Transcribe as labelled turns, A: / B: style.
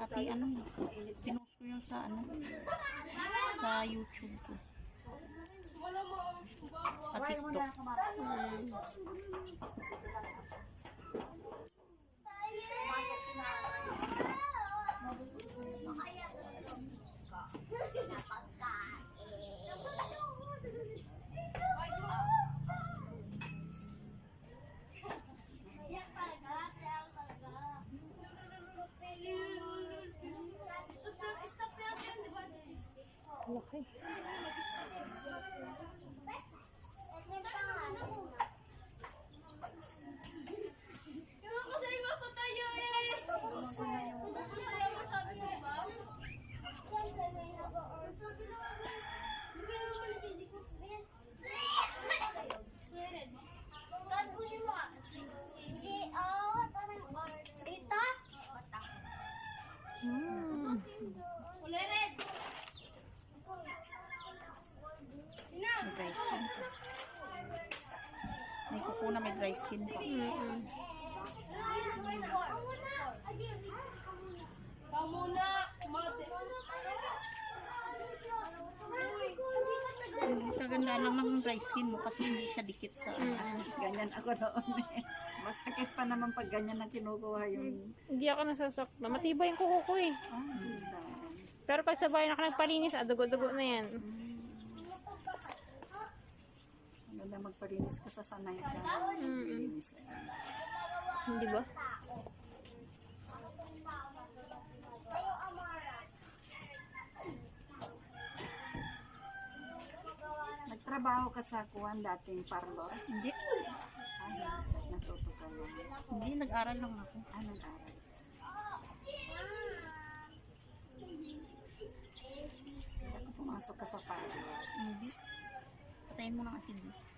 A: Pati ano, pinost ko yun sa ano, sa YouTube ko. Sa TikTok.
B: Laki.
A: May dry skin ka. May kuko na may dry skin ka. Kaganda lang ng dry skin mo kasi hindi siya dikit sa
C: Ganyan ako noon eh. Masakit pa naman pag ganyan na kinukuha yung...
B: Hindi ako nasasakta. Matibay yung kuko ko eh. Pero pag sa bayan ako nagpalinis, dugo-dugo na yan.
C: Ano na magparinis ka sa sanay ka. Linis eh.
B: Hindi ba?
C: Nagtrabaho ka sa kuwan dating parlor?
A: Hindi.
C: Ay, natuto ka lang.
A: Hindi, nag-aral lang ako.
C: Nag-aral. Pumasok ka sa parlor.
A: Hindi. Patayin mo ng asin.